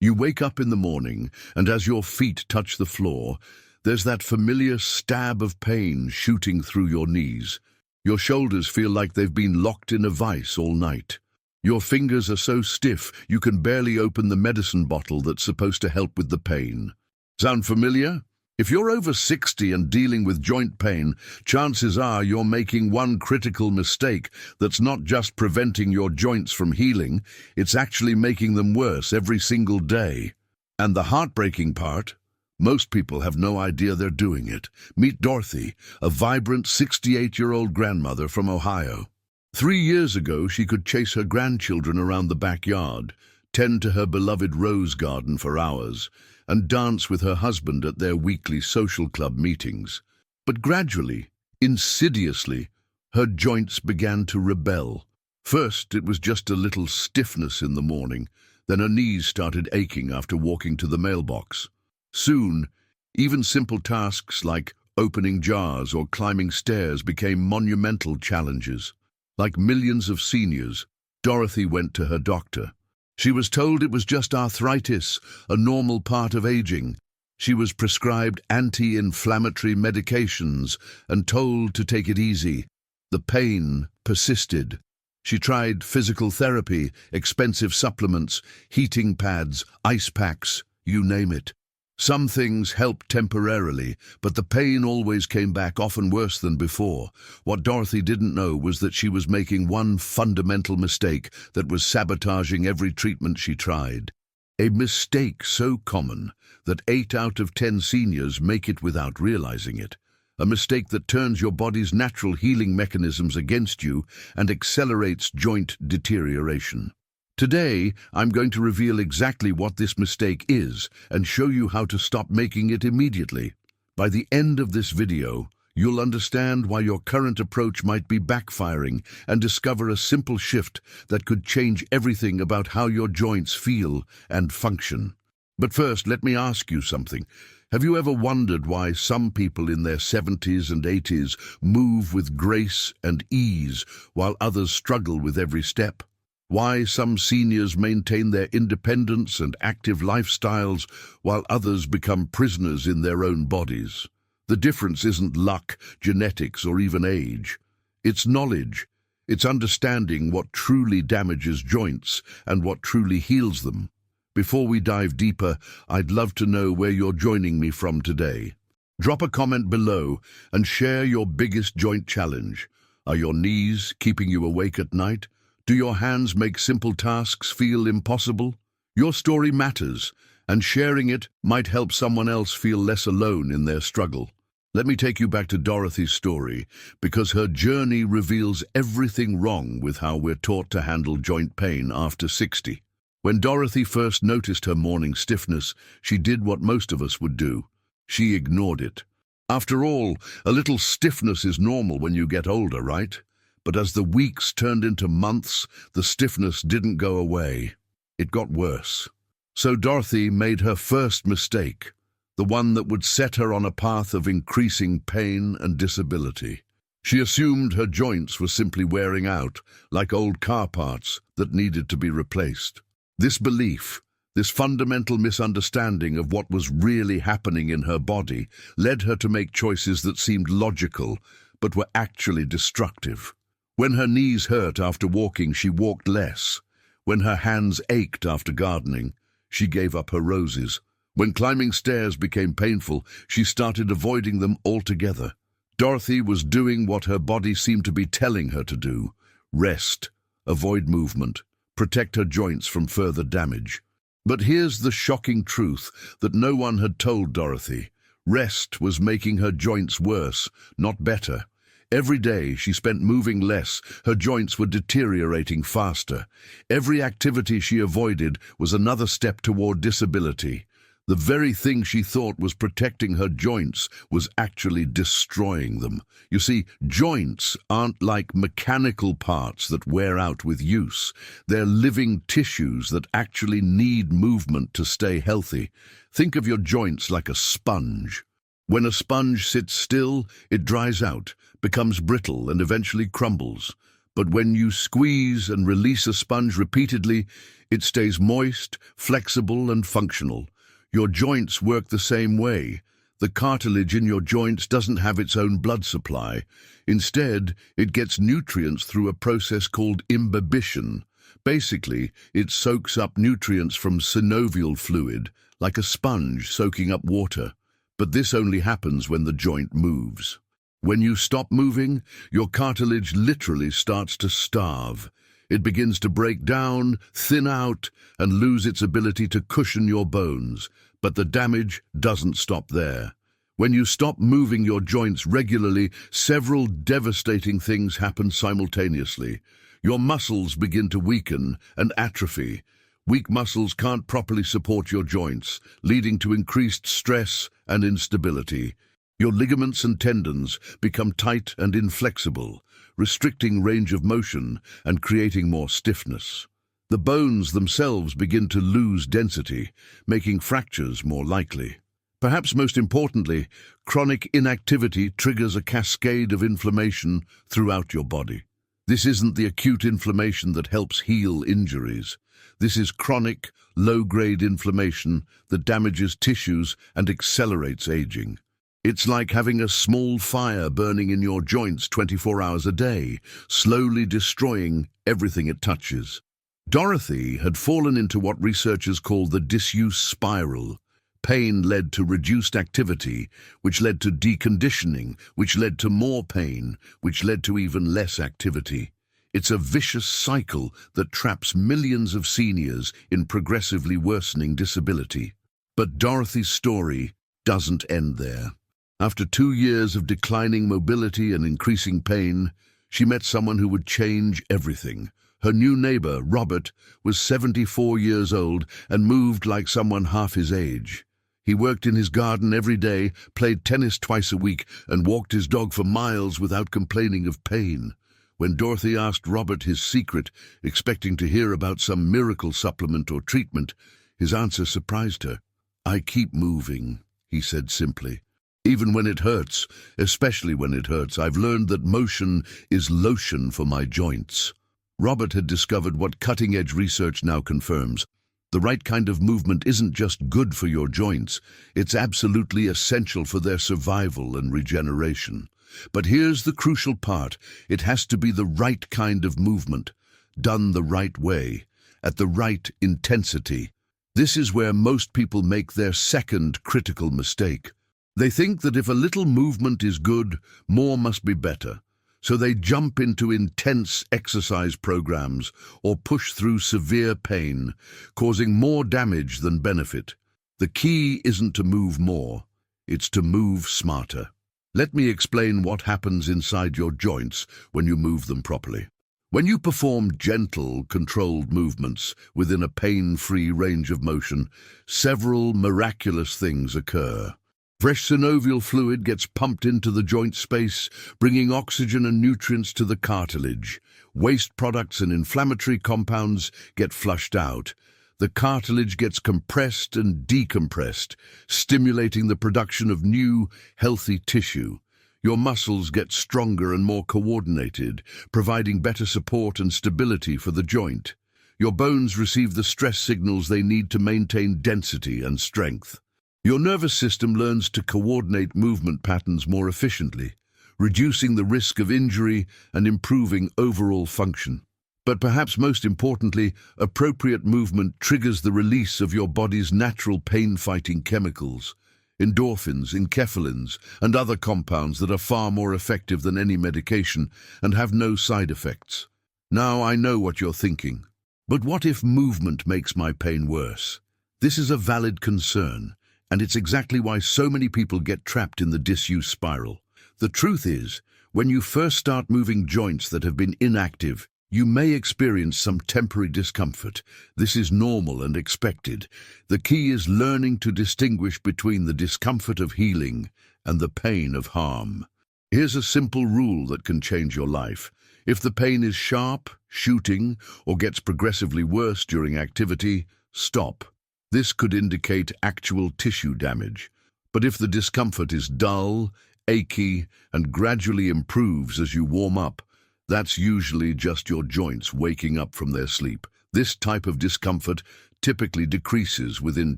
You wake up in the morning, and as your feet touch the floor, there's that familiar stab of pain shooting through your knees. Your shoulders feel like they've been locked in a vice all night. Your fingers are so stiff you can barely open the medicine bottle that's supposed to help with the pain. Sound familiar? If you're over 60 and dealing with joint pain, chances are you're making one critical mistake that's not just preventing your joints from healing, it's actually making them worse every single day. And the heartbreaking part? Most people have no idea they're doing it. Meet Dorothy, a vibrant 68-year-old grandmother from Ohio. 3 years ago, she could chase her grandchildren around the backyard, tend to her beloved rose garden for hours, and dance with her husband at their weekly social club meetings. But gradually, insidiously, her joints began to rebel. First, it was just a little stiffness in the morning, then her knees started aching after walking to the mailbox. Soon, even simple tasks like opening jars or climbing stairs became monumental challenges. Like millions of seniors, Dorothy went to her doctor. She was told it was just arthritis, a normal part of aging. She was prescribed anti-inflammatory medications and told to take it easy. The pain persisted. She tried physical therapy, expensive supplements, heating pads, ice packs, you name it. Some things helped temporarily, but the pain always came back, often worse than before. What Dorothy didn't know was that she was making one fundamental mistake that was sabotaging every treatment she tried. A mistake so common that 8 out of 10 seniors make it without realizing it. A mistake that turns your body's natural healing mechanisms against you and accelerates joint deterioration. Today, I'm going to reveal exactly what this mistake is and show you how to stop making it immediately. By the end of this video, you'll understand why your current approach might be backfiring and discover a simple shift that could change everything about how your joints feel and function. But first, let me ask you something. Have you ever wondered why some people in their 70s and 80s move with grace and ease while others struggle with every step? Why some seniors maintain their independence and active lifestyles while others become prisoners in their own bodies? The difference isn't luck, genetics, or even age. It's knowledge. It's understanding what truly damages joints and what truly heals them. Before we dive deeper, I'd love to know where you're joining me from today. Drop a comment below and share your biggest joint challenge. Are your knees keeping you awake at night? Do your hands make simple tasks feel impossible? Your story matters, and sharing it might help someone else feel less alone in their struggle. Let me take you back to Dorothy's story, because her journey reveals everything wrong with how we're taught to handle joint pain after 60. When Dorothy first noticed her morning stiffness, she did what most of us would do. She ignored it. After all, a little stiffness is normal when you get older, right? But as the weeks turned into months, the stiffness didn't go away. It got worse. So Dorothy made her first mistake, the one that would set her on a path of increasing pain and disability. She assumed her joints were simply wearing out, like old car parts that needed to be replaced. This belief, this fundamental misunderstanding of what was really happening in her body, led her to make choices that seemed logical, but were actually destructive. When her knees hurt after walking, she walked less. When her hands ached after gardening, she gave up her roses. When climbing stairs became painful, she started avoiding them altogether. Dorothy was doing what her body seemed to be telling her to do: rest, avoid movement, protect her joints from further damage. But here's the shocking truth that no one had told Dorothy. Rest was making her joints worse, not better. Every day she spent moving less, her joints were deteriorating faster. Every activity she avoided was another step toward disability. The very thing she thought was protecting her joints was actually destroying them. You see, joints aren't like mechanical parts that wear out with use. They're living tissues that actually need movement to stay healthy. Think of your joints like a sponge. When a sponge sits still, it dries out, becomes brittle, and eventually crumbles. But when you squeeze and release a sponge repeatedly, It stays moist, flexible, and functional. Your joints work the same way. The cartilage in your joints doesn't have its own blood supply. Instead, it gets nutrients through a process called imbibition. Basically, it soaks up nutrients from synovial fluid, like a sponge soaking up water. But this only happens when the joint moves. When you stop moving, your cartilage literally starts to starve. It begins to break down, thin out, and lose its ability to cushion your bones. But the damage doesn't stop there. When you stop moving your joints regularly, several devastating things happen simultaneously. Your muscles begin to weaken and atrophy. Weak muscles can't properly support your joints, leading to increased stress and instability. Your ligaments and tendons become tight and inflexible, restricting range of motion and creating more stiffness. The bones themselves begin to lose density, making fractures more likely. Perhaps most importantly, chronic inactivity triggers a cascade of inflammation throughout your body. This isn't the acute inflammation that helps heal injuries. This is chronic, low-grade inflammation that damages tissues and accelerates aging. It's like having a small fire burning in your joints 24 hours a day, slowly destroying everything it touches. Dorothy had fallen into what researchers call the disuse spiral. Pain led to reduced activity, which led to deconditioning, which led to more pain, which led to even less activity. It's a vicious cycle that traps millions of seniors in progressively worsening disability. But Dorothy's story doesn't end there. After 2 years of declining mobility and increasing pain, she met someone who would change everything. Her new neighbor, Robert, was 74 years old and moved like someone half his age. He worked in his garden every day, played tennis twice a week, and walked his dog for miles without complaining of pain. When Dorothy asked Robert his secret, expecting to hear about some miracle supplement or treatment, his answer surprised her. "I keep moving," he said simply. "Even when it hurts, especially when it hurts, I've learned that motion is lotion for my joints." Robert had discovered what cutting-edge research now confirms. The right kind of movement isn't just good for your joints, it's absolutely essential for their survival and regeneration. But here's the crucial part: it has to be the right kind of movement, done the right way, at the right intensity. This is where most people make their second critical mistake. They think that if a little movement is good, more must be better. So they jump into intense exercise programs or push through severe pain, causing more damage than benefit. The key isn't to move more, it's to move smarter. Let me explain what happens inside your joints when you move them properly. When you perform gentle, controlled movements within a pain-free range of motion, several miraculous things occur. Fresh synovial fluid gets pumped into the joint space, bringing oxygen and nutrients to the cartilage. Waste products and inflammatory compounds get flushed out. The cartilage gets compressed and decompressed, stimulating the production of new, healthy tissue. Your muscles get stronger and more coordinated, providing better support and stability for the joint. Your bones receive the stress signals they need to maintain density and strength. Your nervous system learns to coordinate movement patterns more efficiently, reducing the risk of injury and improving overall function. But perhaps most importantly, appropriate movement triggers the release of your body's natural pain-fighting chemicals, endorphins, enkephalins, and other compounds that are far more effective than any medication and have no side effects. Now I know what you're thinking. But what if movement makes my pain worse? This is a valid concern, and it's exactly why so many people get trapped in the disuse spiral. The truth is, when you first start moving joints that have been inactive, you may experience some temporary discomfort. This is normal and expected. The key is learning to distinguish between the discomfort of healing and the pain of harm. Here's a simple rule that can change your life. If the pain is sharp, shooting, or gets progressively worse during activity, stop. This could indicate actual tissue damage. But if the discomfort is dull, achy, and gradually improves as you warm up, that's usually just your joints waking up from their sleep. This type of discomfort typically decreases within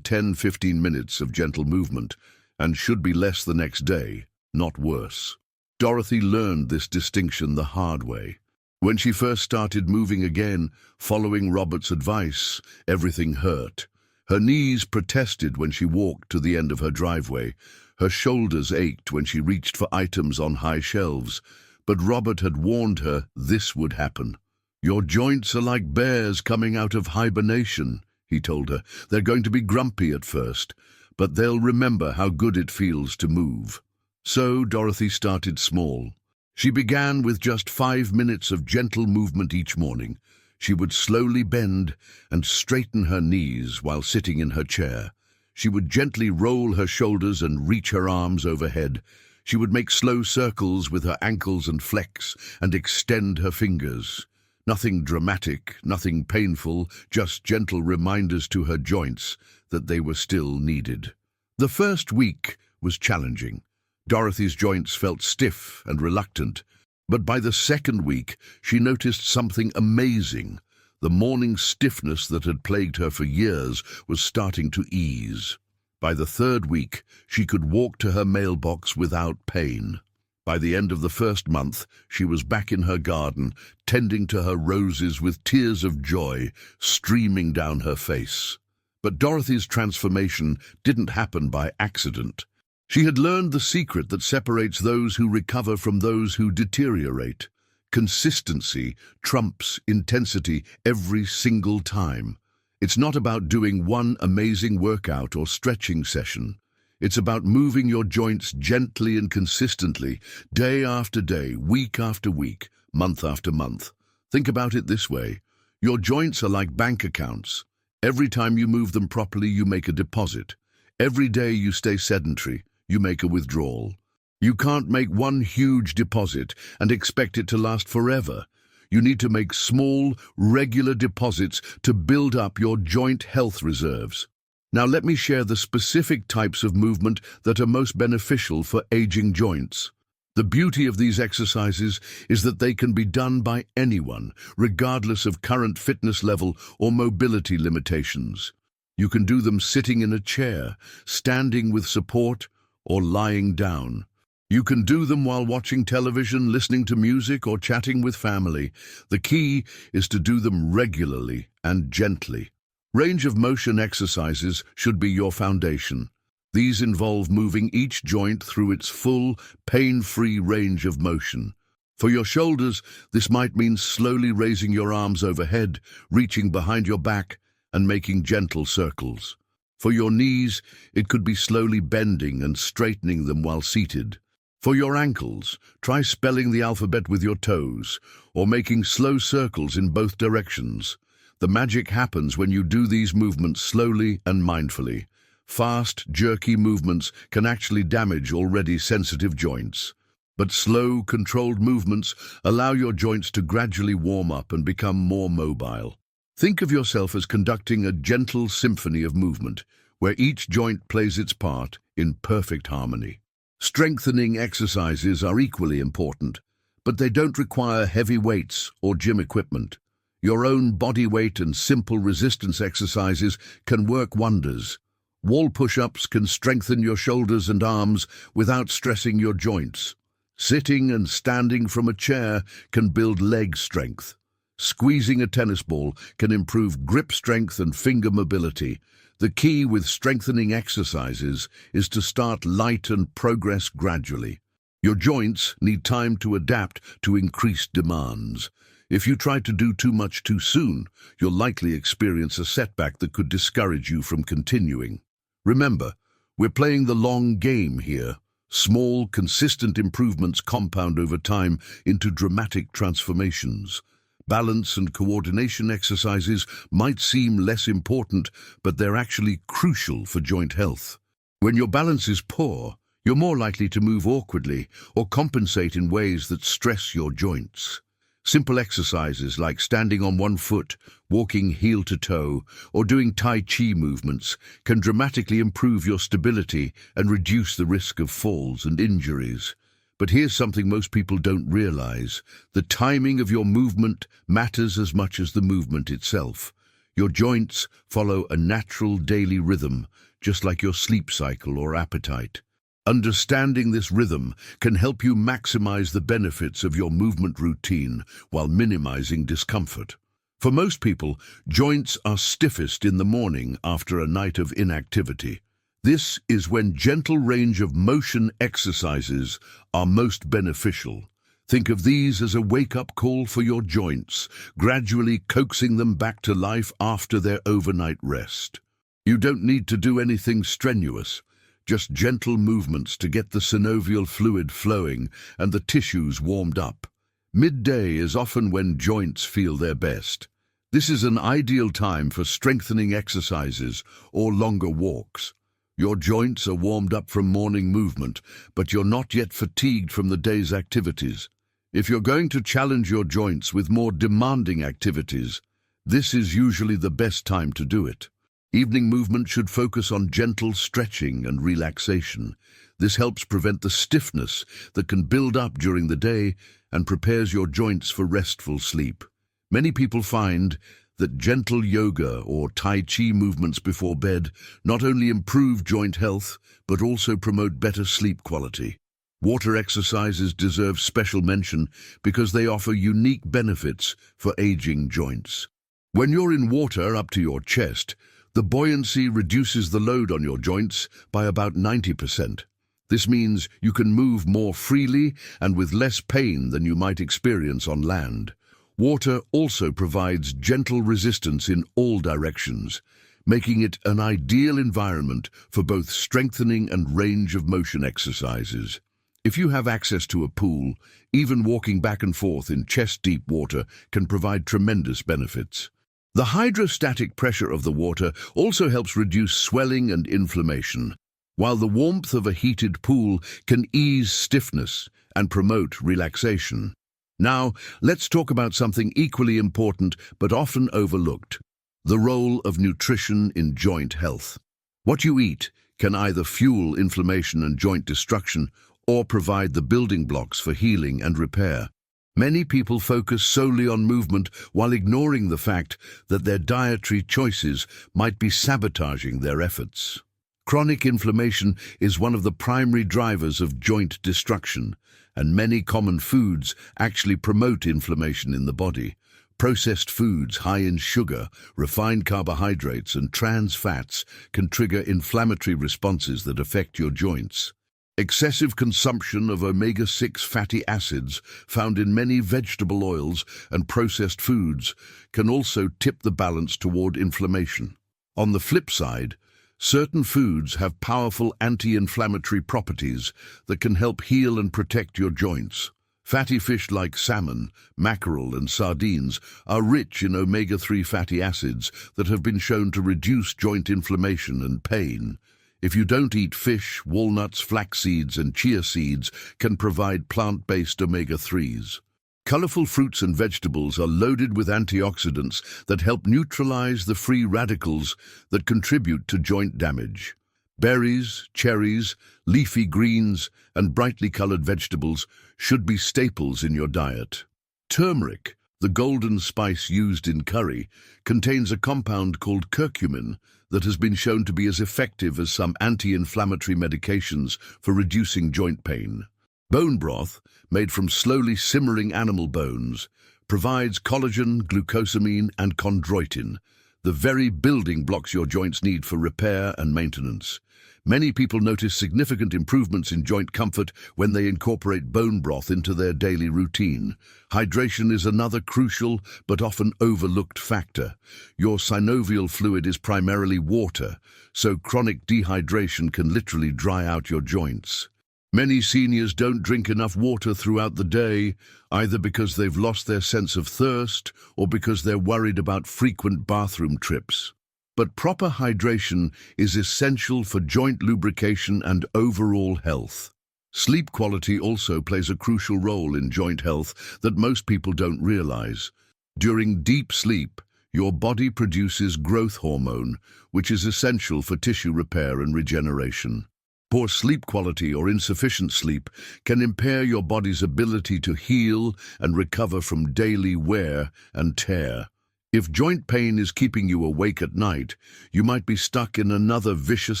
10–15 minutes of gentle movement and should be less the next day, not worse. Dorothy learned this distinction the hard way. When she first started moving again, following Robert's advice, everything hurt. Her knees protested when she walked to the end of her driveway. Her shoulders ached when she reached for items on high shelves. But Robert had warned her this would happen. "Your joints are like bears coming out of hibernation," he told her. "They're going to be grumpy at first, but they'll remember how good it feels to move." So Dorothy started small. She began with just 5 minutes of gentle movement each morning. She would slowly bend and straighten her knees while sitting in her chair. She would gently roll her shoulders and reach her arms overhead. She would make slow circles with her ankles and flex and extend her fingers. Nothing dramatic, nothing painful, just gentle reminders to her joints that they were still needed. The first week was challenging. Dorothy's joints felt stiff and reluctant, but by the second week she noticed something amazing. The morning stiffness that had plagued her for years was starting to ease. By the third week, she could walk to her mailbox without pain. By the end of the first month, she was back in her garden, tending to her roses with tears of joy streaming down her face. But Dorothy's transformation didn't happen by accident. She had learned the secret that separates those who recover from those who deteriorate. Consistency trumps intensity every single time. It's not about doing one amazing workout or stretching session. It's about moving your joints gently and consistently, day after day, week after week, month after month. Think about it this way. Your joints are like bank accounts. Every time you move them properly, you make a deposit. Every day you stay sedentary, you make a withdrawal. You can't make one huge deposit and expect it to last forever. You need to make small, regular deposits to build up your joint health reserves. Now let me share the specific types of movement that are most beneficial for aging joints. The beauty of these exercises is that they can be done by anyone, regardless of current fitness level or mobility limitations. You can do them sitting in a chair, standing with support, or lying down. You can do them while watching television, listening to music, or chatting with family. The key is to do them regularly and gently. Range of motion exercises should be your foundation. These involve moving each joint through its full, pain-free range of motion. For your shoulders, this might mean slowly raising your arms overhead, reaching behind your back, and making gentle circles. For your knees, it could be slowly bending and straightening them while seated. For your ankles, try spelling the alphabet with your toes, or making slow circles in both directions. The magic happens when you do these movements slowly and mindfully. Fast, jerky movements can actually damage already sensitive joints. But slow, controlled movements allow your joints to gradually warm up and become more mobile. Think of yourself as conducting a gentle symphony of movement, where each joint plays its part in perfect harmony. Strengthening exercises are equally important, but they don't require heavy weights or gym equipment. Your own body weight and simple resistance exercises can work wonders. Wall push-ups can strengthen your shoulders and arms without stressing your joints. Sitting and standing from a chair can build leg strength. Squeezing a tennis ball can improve grip strength and finger mobility. The key with strengthening exercises is to start light and progress gradually. Your joints need time to adapt to increased demands. If you try to do too much too soon, you'll likely experience a setback that could discourage you from continuing. Remember, we're playing the long game here. Small, consistent improvements compound over time into dramatic transformations. Balance and coordination exercises might seem less important, but they're actually crucial for joint health. When your balance is poor, you're more likely to move awkwardly or compensate in ways that stress your joints. Simple exercises like standing on one foot, walking heel to toe, or doing Tai Chi movements can dramatically improve your stability and reduce the risk of falls and injuries. But here's something most people don't realize. The timing of your movement matters as much as the movement itself. Your joints follow a natural daily rhythm, just like your sleep cycle or appetite. Understanding this rhythm can help you maximize the benefits of your movement routine while minimizing discomfort. For most people, joints are stiffest in the morning after a night of inactivity. This is when gentle range of motion exercises are most beneficial. Think of these as a wake-up call for your joints, gradually coaxing them back to life after their overnight rest. You don't need to do anything strenuous, just gentle movements to get the synovial fluid flowing and the tissues warmed up. Midday is often when joints feel their best. This is an ideal time for strengthening exercises or longer walks. Your joints are warmed up from morning movement, but you're not yet fatigued from the day's activities. If you're going to challenge your joints with more demanding activities, this is usually the best time to do it. Evening movement should focus on gentle stretching and relaxation. This helps prevent the stiffness that can build up during the day and prepares your joints for restful sleep. Many people find that gentle yoga or Tai Chi movements before bed not only improve joint health, but also promote better sleep quality. Water exercises deserve special mention because they offer unique benefits for aging joints. When you're in water up to your chest, the buoyancy reduces the load on your joints by about 90%. This means you can move more freely and with less pain than you might experience on land. Water also provides gentle resistance in all directions, making it an ideal environment for both strengthening and range of motion exercises. If you have access to a pool, even walking back and forth in chest-deep water can provide tremendous benefits. The hydrostatic pressure of the water also helps reduce swelling and inflammation, while the warmth of a heated pool can ease stiffness and promote relaxation. Now, let's talk about something equally important but often overlooked: the role of nutrition in joint health. What you eat can either fuel inflammation and joint destruction or provide the building blocks for healing and repair. Many people focus solely on movement while ignoring the fact that their dietary choices might be sabotaging their efforts. Chronic inflammation is one of the primary drivers of joint destruction, and many common foods actually promote inflammation in the body. Processed foods high in sugar, refined carbohydrates, and trans fats can trigger inflammatory responses that affect your joints. Excessive consumption of omega-6 fatty acids found in many vegetable oils and processed foods can also tip the balance toward inflammation. On the flip side, certain foods have powerful anti-inflammatory properties that can help heal and protect your joints. Fatty fish like salmon, mackerel, and sardines are rich in omega-3 fatty acids that have been shown to reduce joint inflammation and pain. If you don't eat fish, walnuts, flax seeds, and chia seeds can provide plant-based omega-3s. Colorful fruits and vegetables are loaded with antioxidants that help neutralize the free radicals that contribute to joint damage. Berries, cherries, leafy greens, and brightly colored vegetables should be staples in your diet. Turmeric, the golden spice used in curry, contains a compound called curcumin that has been shown to be as effective as some anti-inflammatory medications for reducing joint pain. Bone broth, made from slowly simmering animal bones, provides collagen, glucosamine, and chondroitin, the very building blocks your joints need for repair and maintenance. Many people notice significant improvements in joint comfort when they incorporate bone broth into their daily routine. Hydration is another crucial but often overlooked factor. Your synovial fluid is primarily water, so chronic dehydration can literally dry out your joints. Many seniors don't drink enough water throughout the day, either because they've lost their sense of thirst or because they're worried about frequent bathroom trips. But proper hydration is essential for joint lubrication and overall health. Sleep quality also plays a crucial role in joint health that most people don't realize. During deep sleep, your body produces growth hormone, which is essential for tissue repair and regeneration. Poor sleep quality or insufficient sleep can impair your body's ability to heal and recover from daily wear and tear. If joint pain is keeping you awake at night, you might be stuck in another vicious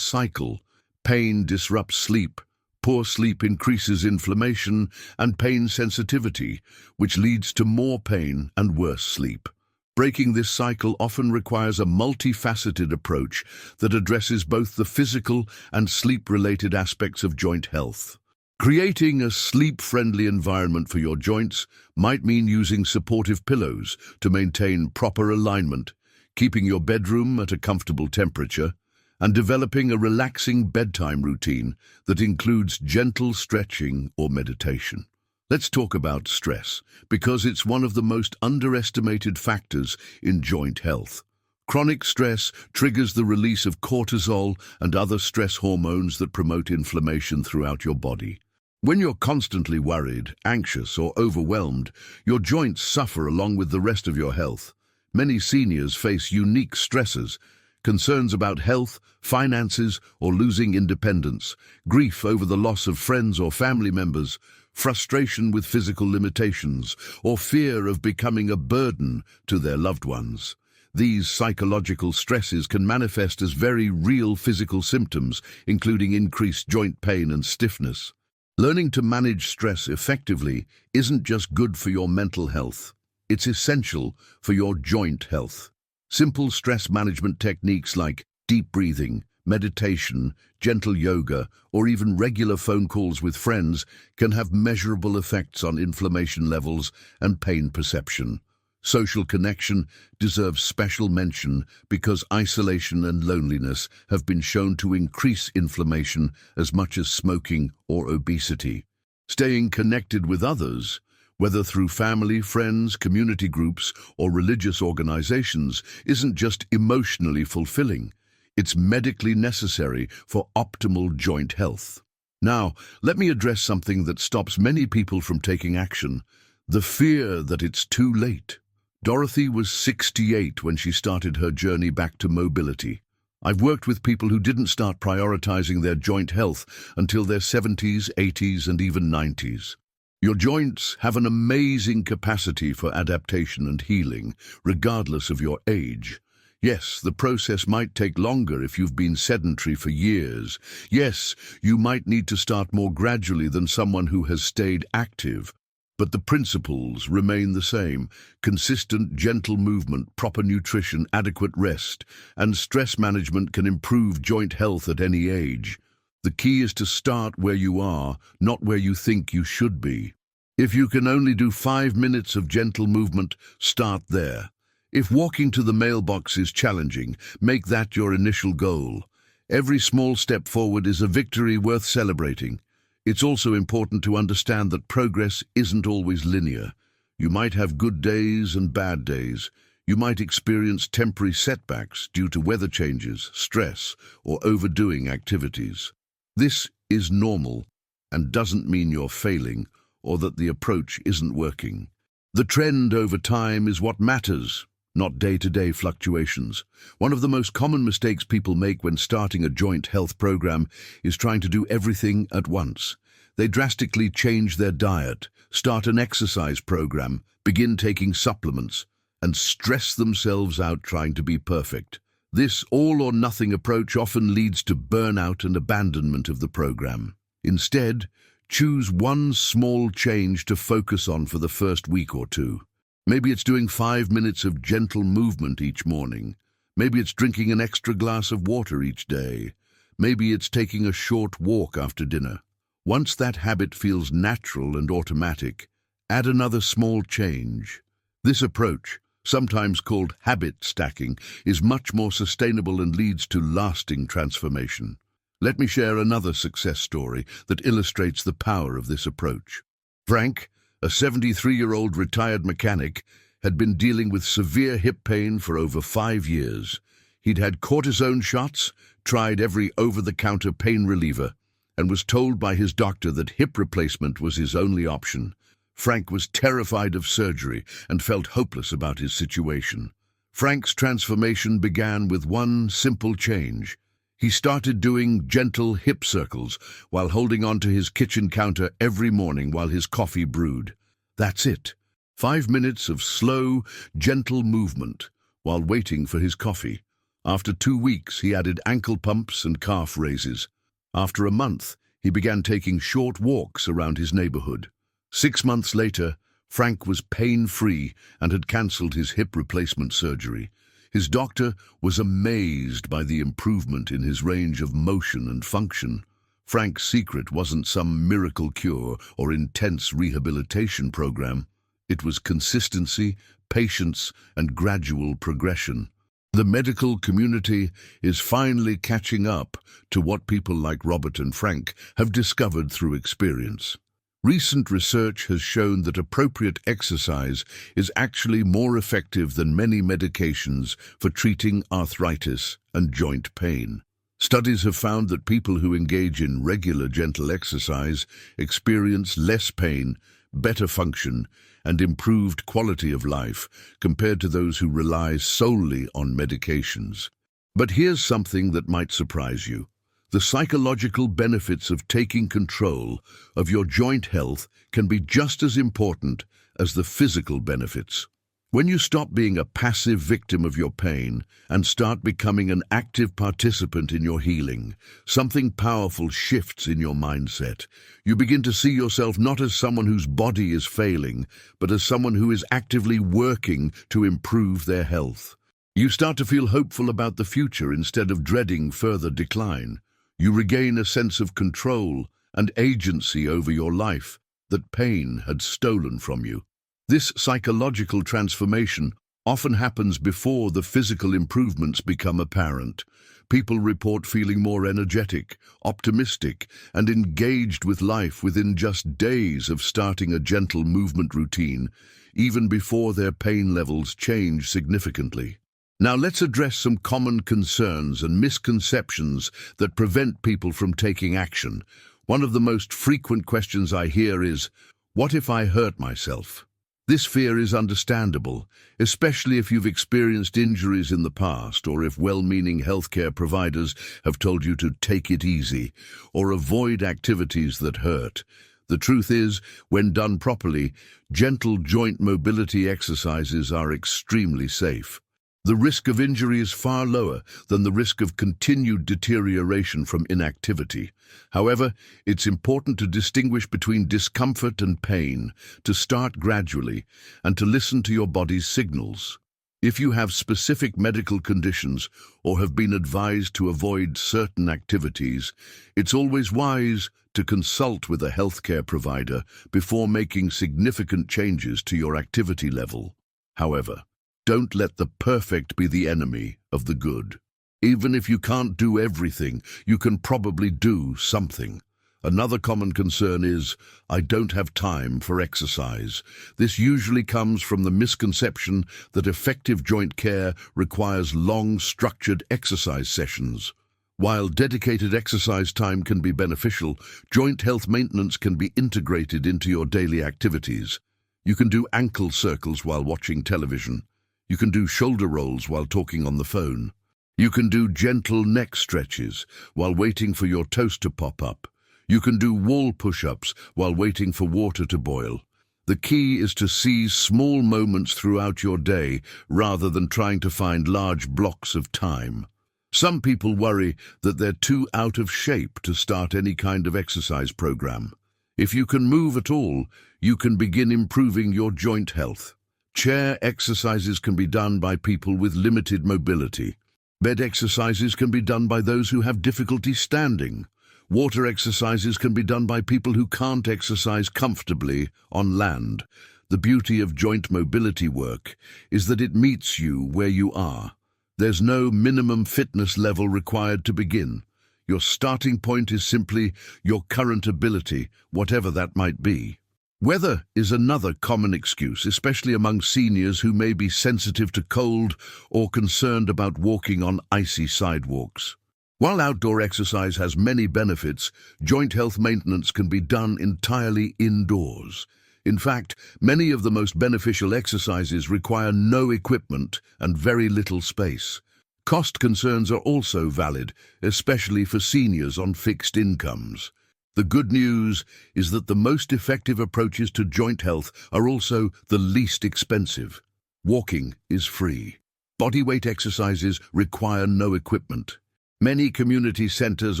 cycle. Pain disrupts sleep. Poor sleep increases inflammation and pain sensitivity, which leads to more pain and worse sleep. Breaking this cycle often requires a multifaceted approach that addresses both the physical and sleep-related aspects of joint health. Creating a sleep-friendly environment for your joints might mean using supportive pillows to maintain proper alignment, keeping your bedroom at a comfortable temperature, and developing a relaxing bedtime routine that includes gentle stretching or meditation. Let's talk about stress, because it's one of the most underestimated factors in joint health. Chronic stress triggers the release of cortisol and other stress hormones that promote inflammation throughout your body. When you're constantly worried, anxious, or overwhelmed, your joints suffer along with the rest of your health. Many seniors face unique stressors: concerns about health, finances, or losing independence, grief over the loss of friends or family members, frustration with physical limitations, or fear of becoming a burden to their loved ones. These psychological stresses can manifest as very real physical symptoms, including increased joint pain and stiffness. Learning to manage stress effectively isn't just good for your mental health, it's essential for your joint health. Simple stress management techniques like deep breathing, meditation, gentle yoga, or even regular phone calls with friends can have measurable effects on inflammation levels and pain perception. Social connection deserves special mention because isolation and loneliness have been shown to increase inflammation as much as smoking or obesity. Staying connected with others, whether through family, friends, community groups, or religious organizations, isn't just emotionally fulfilling. It's medically necessary for optimal joint health. Now, let me address something that stops many people from taking action: the fear that it's too late. Dorothy was 68 when she started her journey back to mobility. I've worked with people who didn't start prioritizing their joint health until their 70s, 80s, and even 90s. Your joints have an amazing capacity for adaptation and healing, regardless of your age. Yes, the process might take longer if you've been sedentary for years. Yes, you might need to start more gradually than someone who has stayed active. But the principles remain the same: consistent, gentle movement, proper nutrition, adequate rest, and stress management can improve joint health at any age. The key is to start where you are, not where you think you should be. If you can only do 5 minutes of gentle movement, start there. If walking to the mailbox is challenging, make that your initial goal. Every small step forward is a victory worth celebrating. It's also important to understand that progress isn't always linear. You might have good days and bad days. You might experience temporary setbacks due to weather changes, stress, or overdoing activities. This is normal and doesn't mean you're failing or that the approach isn't working. The trend over time is what matters, not day-to-day fluctuations. One of the most common mistakes people make when starting a joint health program is trying to do everything at once. They drastically change their diet, start an exercise program, begin taking supplements, and stress themselves out trying to be perfect. This all-or-nothing approach often leads to burnout and abandonment of the program. Instead, choose one small change to focus on for the first week or two. Maybe it's doing 5 minutes of gentle movement each morning. Maybe it's drinking an extra glass of water each day. Maybe it's taking a short walk after dinner. Once that habit feels natural and automatic, add another small change. This approach, sometimes called habit stacking, is much more sustainable and leads to lasting transformation. Let me share another success story that illustrates the power of this approach. Frank, a 73-year-old retired mechanic, had been dealing with severe hip pain for over 5 years. He'd had cortisone shots, tried every over-the-counter pain reliever, and was told by his doctor that hip replacement was his only option. Frank was terrified of surgery and felt hopeless about his situation. Frank's transformation began with one simple change. He started doing gentle hip circles while holding onto his kitchen counter every morning while his coffee brewed. That's it. 5 minutes of slow, gentle movement. while waiting for his coffee. After 2 weeks, he added ankle pumps and calf raises. After a month, he began taking short walks around his neighborhood. 6 months later, Frank was pain-free and had cancelled his hip replacement surgery. His doctor was amazed by the improvement in his range of motion and function. Frank's secret wasn't some miracle cure or intense rehabilitation program. It was consistency, patience, and gradual progression. The medical community is finally catching up to what people like Robert and Frank have discovered through experience. Recent research has shown that appropriate exercise is actually more effective than many medications for treating arthritis and joint pain. Studies have found that people who engage in regular gentle exercise experience less pain, better function, and improved quality of life compared to those who rely solely on medications. But here's something that might surprise you. The psychological benefits of taking control of your joint health can be just as important as the physical benefits. When you stop being a passive victim of your pain and start becoming an active participant in your healing, something powerful shifts in your mindset. You begin to see yourself not as someone whose body is failing, but as someone who is actively working to improve their health. You start to feel hopeful about the future instead of dreading further decline. You regain a sense of control and agency over your life that pain had stolen from you. This psychological transformation often happens before the physical improvements become apparent. People report feeling more energetic, optimistic, and engaged with life within just days of starting a gentle movement routine, even before their pain levels change significantly. Now let's address some common concerns and misconceptions that prevent people from taking action. One of the most frequent questions I hear is, "What if I hurt myself?" This fear is understandable, especially if you've experienced injuries in the past or if well-meaning healthcare providers have told you to take it easy or avoid activities that hurt. The truth is, when done properly, gentle joint mobility exercises are extremely safe. The risk of injury is far lower than the risk of continued deterioration from inactivity. However, it's important to distinguish between discomfort and pain, to start gradually, and to listen to your body's signals. If you have specific medical conditions or have been advised to avoid certain activities, it's always wise to consult with a healthcare provider before making significant changes to your activity level. However, don't let the perfect be the enemy of the good. Even if you can't do everything, you can probably do something. Another common concern is, "I don't have time for exercise." This usually comes from the misconception that effective joint care requires long, structured exercise sessions. While dedicated exercise time can be beneficial, joint health maintenance can be integrated into your daily activities. You can do ankle circles while watching television. You can do shoulder rolls while talking on the phone. You can do gentle neck stretches while waiting for your toast to pop up. You can do wall push-ups while waiting for water to boil. The key is to seize small moments throughout your day rather than trying to find large blocks of time. Some people worry that they're too out of shape to start any kind of exercise program. If you can move at all, you can begin improving your joint health. Chair exercises can be done by people with limited mobility. Bed exercises can be done by those who have difficulty standing. Water exercises can be done by people who can't exercise comfortably on land. The beauty of joint mobility work is that it meets you where you are. There's no minimum fitness level required to begin. Your starting point is simply your current ability, whatever that might be. Weather is another common excuse, especially among seniors who may be sensitive to cold or concerned about walking on icy sidewalks. While outdoor exercise has many benefits, joint health maintenance can be done entirely indoors. In fact, many of the most beneficial exercises require no equipment and very little space. Cost concerns are also valid, especially for seniors on fixed incomes. The good news is that the most effective approaches to joint health are also the least expensive. Walking is free. Bodyweight exercises require no equipment. Many community centers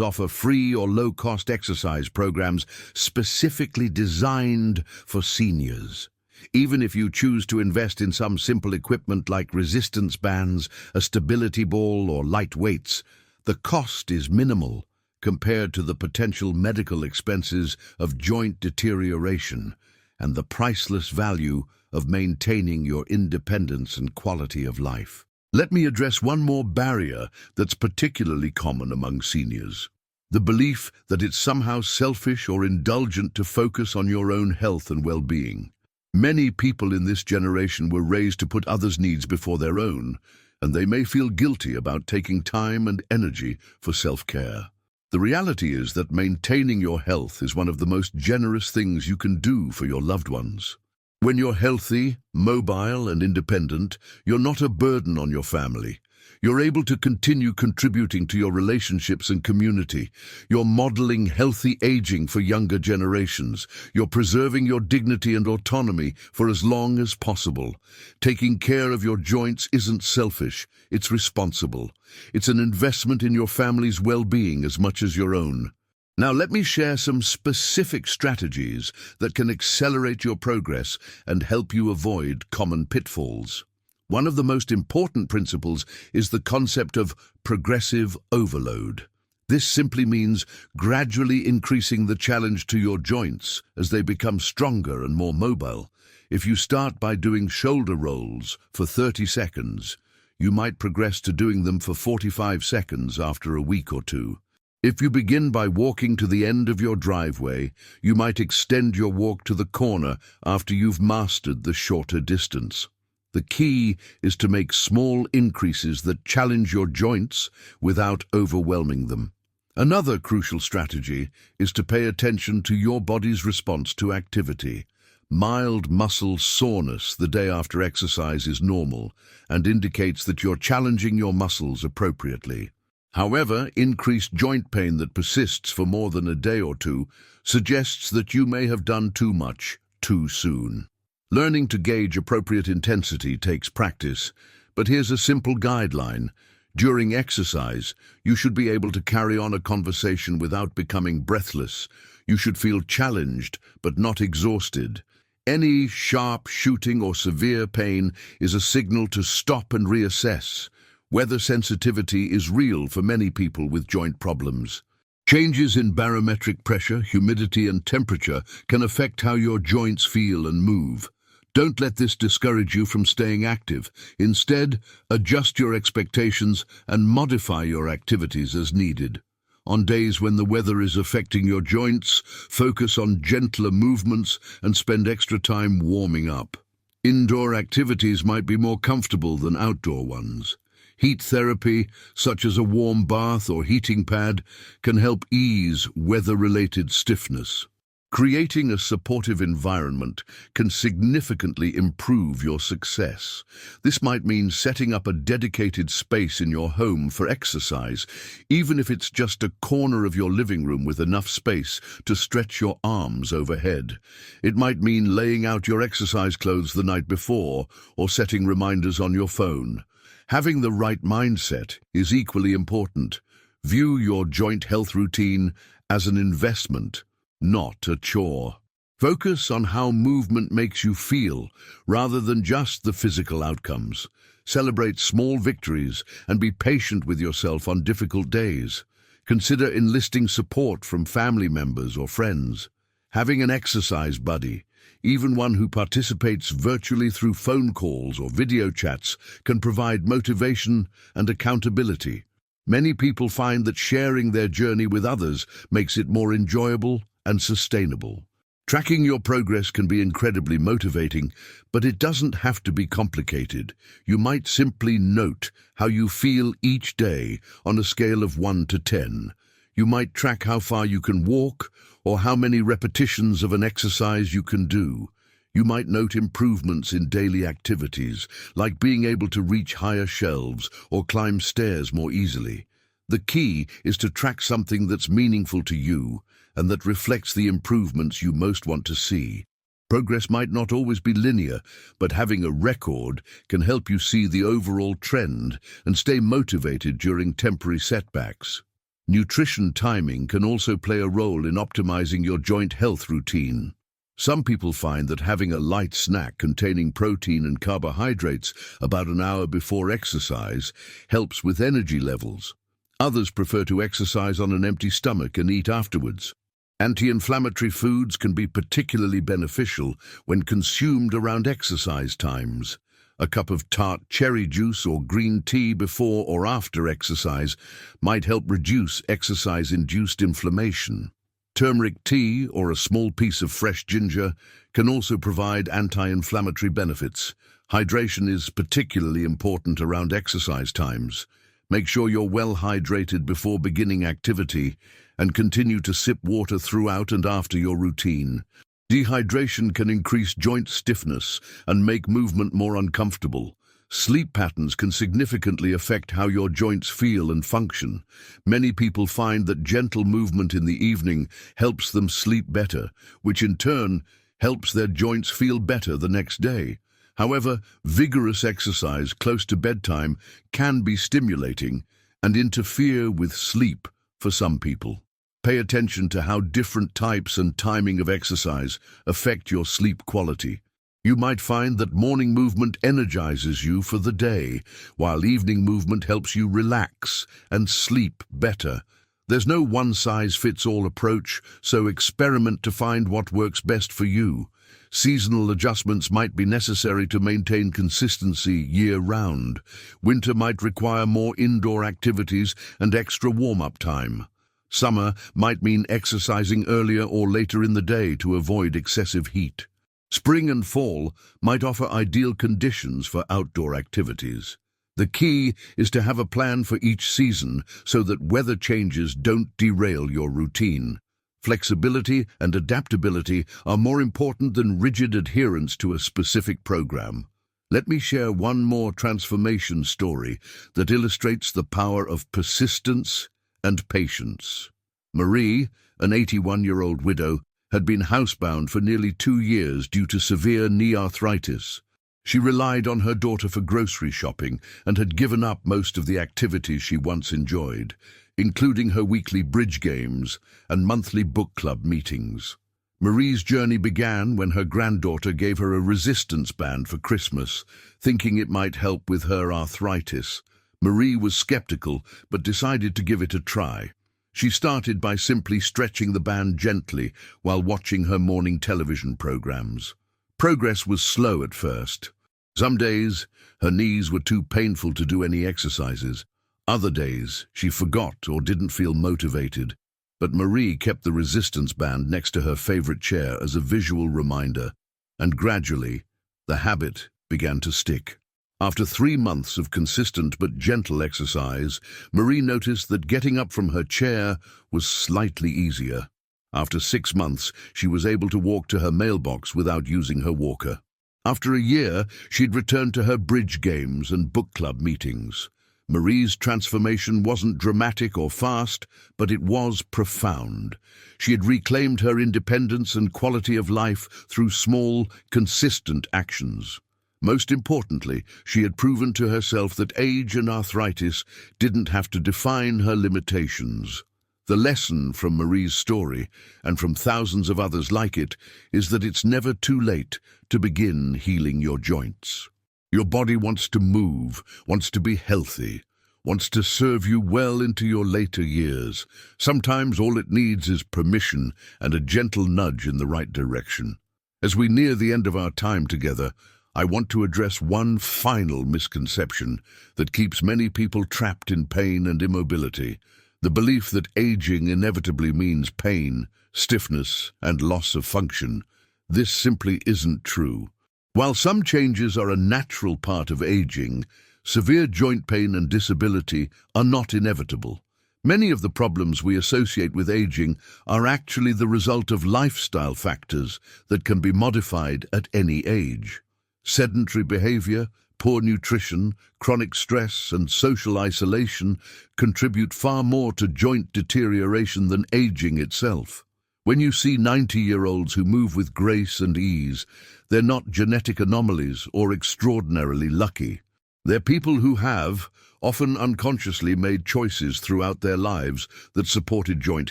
offer free or low-cost exercise programs specifically designed for seniors. Even if you choose to invest in some simple equipment like resistance bands, a stability ball, or light weights, the cost is minimal compared to the potential medical expenses of joint deterioration and the priceless value of maintaining your independence and quality of life. Let me address one more barrier that's particularly common among seniors: the belief that it's somehow selfish or indulgent to focus on your own health and well-being. Many people in this generation were raised to put others' needs before their own, and they may feel guilty about taking time and energy for self-care. The reality is that maintaining your health is one of the most generous things you can do for your loved ones. When you're healthy, mobile, and independent, you're not a burden on your family. You're able to continue contributing to your relationships and community. You're modeling healthy aging for younger generations. You're preserving your dignity and autonomy for as long as possible. Taking care of your joints isn't selfish, it's responsible. It's an investment in your family's well-being as much as your own. Now let me share some specific strategies that can accelerate your progress and help you avoid common pitfalls. One of the most important principles is the concept of progressive overload. This simply means gradually increasing the challenge to your joints as they become stronger and more mobile. If you start by doing shoulder rolls for 30 seconds, you might progress to doing them for 45 seconds after a week or two. If you begin by walking to the end of your driveway, you might extend your walk to the corner after you've mastered the shorter distance. The key is to make small increases that challenge your joints without overwhelming them. Another crucial strategy is to pay attention to your body's response to activity. Mild muscle soreness the day after exercise is normal and indicates that you're challenging your muscles appropriately. However, increased joint pain that persists for more than a day or two suggests that you may have done too much too soon. Learning to gauge appropriate intensity takes practice, but here's a simple guideline. During exercise, you should be able to carry on a conversation without becoming breathless. You should feel challenged, but not exhausted. Any sharp shooting or severe pain is a signal to stop and reassess. Weather sensitivity is real for many people with joint problems. Changes in barometric pressure, humidity, and temperature can affect how your joints feel and move. Don't let this discourage you from staying active. Instead, adjust your expectations and modify your activities as needed. On days when the weather is affecting your joints, focus on gentler movements and spend extra time warming up. Indoor activities might be more comfortable than outdoor ones. Heat therapy, such as a warm bath or heating pad, can help ease weather-related stiffness. Creating a supportive environment can significantly improve your success. This might mean setting up a dedicated space in your home for exercise, even if it's just a corner of your living room with enough space to stretch your arms overhead. It might mean laying out your exercise clothes the night before or setting reminders on your phone. Having the right mindset is equally important. View your joint health routine as an investment, not a chore. Focus on how movement makes you feel, rather than just the physical outcomes. Celebrate small victories and be patient with yourself on difficult days. Consider enlisting support from family members or friends. Having an exercise buddy, even one who participates virtually through phone calls or video chats, can provide motivation and accountability. Many people find that sharing their journey with others makes it more enjoyable and sustainable. Tracking your progress can be incredibly motivating, but it doesn't have to be complicated. You might simply note how you feel each day on a scale of 1 to 10. You might track how far you can walk or how many repetitions of an exercise you can do. You might note improvements in daily activities, like being able to reach higher shelves or climb stairs more easily. The key is to track something that's meaningful to you and that reflects the improvements you most want to see. Progress might not always be linear, but having a record can help you see the overall trend and stay motivated during temporary setbacks. Nutrition timing can also play a role in optimizing your joint health routine. Some people find that having a light snack containing protein and carbohydrates about an hour before exercise helps with energy levels. Others prefer to exercise on an empty stomach and eat afterwards. Anti-inflammatory foods can be particularly beneficial when consumed around exercise times. A cup of tart cherry juice or green tea before or after exercise might help reduce exercise-induced inflammation. Turmeric tea or a small piece of fresh ginger can also provide anti-inflammatory benefits. Hydration is particularly important around exercise times. Make sure you're well hydrated before beginning activity and continue to sip water throughout and after your routine. Dehydration can increase joint stiffness and make movement more uncomfortable. Sleep patterns can significantly affect how your joints feel and function. Many people find that gentle movement in the evening helps them sleep better, which in turn helps their joints feel better the next day. However, vigorous exercise close to bedtime can be stimulating and interfere with sleep for some people. Pay attention to how different types and timing of exercise affect your sleep quality. You might find that morning movement energizes you for the day, while evening movement helps you relax and sleep better. There's no one-size-fits-all approach, so experiment to find what works best for you. Seasonal adjustments might be necessary to maintain consistency year-round. Winter might require more indoor activities and extra warm-up time. Summer might mean exercising earlier or later in the day to avoid excessive heat. Spring and fall might offer ideal conditions for outdoor activities. The key is to have a plan for each season so that weather changes don't derail your routine. Flexibility and adaptability are more important than rigid adherence to a specific program. Let me share one more transformation story that illustrates the power of persistence and patience. Marie, an 81-year-old widow, had been housebound for nearly 2 years due to severe knee arthritis. She relied on her daughter for grocery shopping and had given up most of the activities she once enjoyed, including her weekly bridge games and monthly book club meetings. Marie's journey began when her granddaughter gave her a resistance band for Christmas, thinking it might help with her arthritis. Marie was skeptical, but decided to give it a try. She started by simply stretching the band gently while watching her morning television programs. Progress was slow at first. Some days, her knees were too painful to do any exercises. Other days, she forgot or didn't feel motivated. But Marie kept the resistance band next to her favorite chair as a visual reminder, and gradually, the habit began to stick. After 3 months of consistent but gentle exercise, Marie noticed that getting up from her chair was slightly easier. After 6 months, she was able to walk to her mailbox without using her walker. After a year, she'd returned to her bridge games and book club meetings. Marie's transformation wasn't dramatic or fast, but it was profound. She had reclaimed her independence and quality of life through small, consistent actions. Most importantly, she had proven to herself that age and arthritis didn't have to define her limitations. The lesson from Marie's story, and from thousands of others like it, is that it's never too late to begin healing your joints. Your body wants to move, wants to be healthy, wants to serve you well into your later years. Sometimes all it needs is permission and a gentle nudge in the right direction. As we near the end of our time together, I want to address one final misconception that keeps many people trapped in pain and immobility: the belief that aging inevitably means pain, stiffness, and loss of function. This simply isn't true. While some changes are a natural part of aging, severe joint pain and disability are not inevitable. Many of the problems we associate with aging are actually the result of lifestyle factors that can be modified at any age. Sedentary behavior, poor nutrition, chronic stress, and social isolation contribute far more to joint deterioration than aging itself. When you see 90-year-olds who move with grace and ease, they're not genetic anomalies or extraordinarily lucky. They're people who have, often unconsciously, made choices throughout their lives that supported joint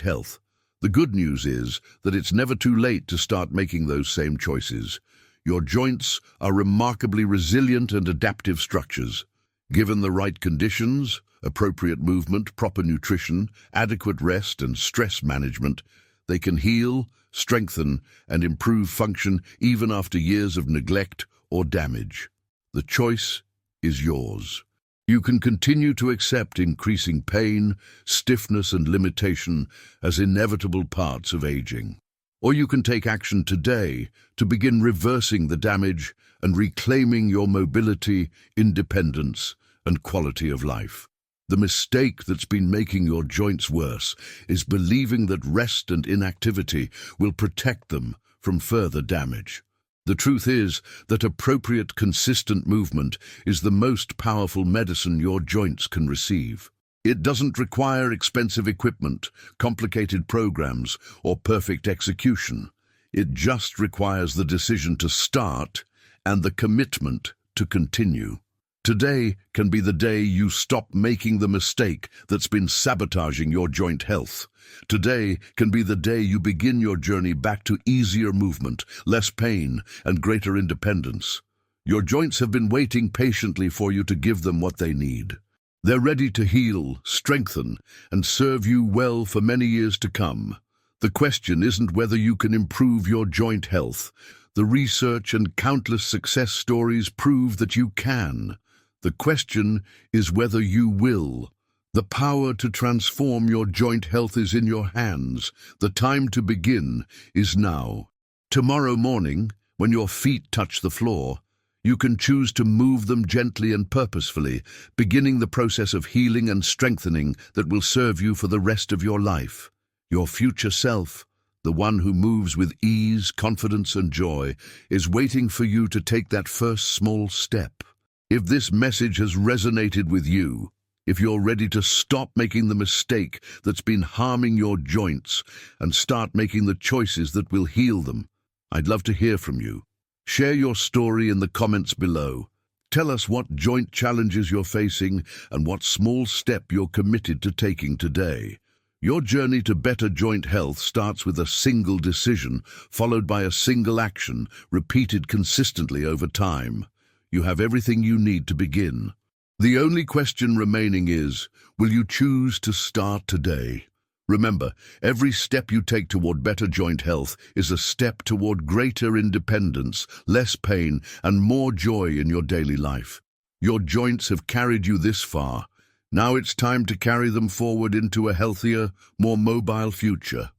health. The good news is that it's never too late to start making those same choices. Your joints are remarkably resilient and adaptive structures. Given the right conditions, appropriate movement, proper nutrition, adequate rest, and stress management, they can heal, strengthen, and improve function even after years of neglect or damage. The choice is yours. You can continue to accept increasing pain, stiffness, and limitation as inevitable parts of aging. Or you can take action today to begin reversing the damage and reclaiming your mobility, independence, and quality of life. The mistake that's been making your joints worse is believing that rest and inactivity will protect them from further damage. The truth is that appropriate, consistent movement is the most powerful medicine your joints can receive. It doesn't require expensive equipment, complicated programs, or perfect execution. It just requires the decision to start and the commitment to continue. Today can be the day you stop making the mistake that's been sabotaging your joint health. Today can be the day you begin your journey back to easier movement, less pain, and greater independence. Your joints have been waiting patiently for you to give them what they need. They're ready to heal, strengthen, and serve you well for many years to come. The question isn't whether you can improve your joint health. The research and countless success stories prove that you can. The question is whether you will. The power to transform your joint health is in your hands. The time to begin is now. Tomorrow morning, when your feet touch the floor, you can choose to move them gently and purposefully, beginning the process of healing and strengthening that will serve you for the rest of your life. Your future self, the one who moves with ease, confidence, and joy, is waiting for you to take that first small step. If this message has resonated with you, if you're ready to stop making the mistake that's been harming your joints and start making the choices that will heal them, I'd love to hear from you. Share your story in the comments below. Tell us what joint challenges you're facing and what small step you're committed to taking today. Your journey to better joint health starts with a single decision, followed by a single action, repeated consistently over time. You have everything you need to begin. The only question remaining is, will you choose to start today? Remember, every step you take toward better joint health is a step toward greater independence, less pain, and more joy in your daily life. Your joints have carried you this far. Now it's time to carry them forward into a healthier, more mobile future.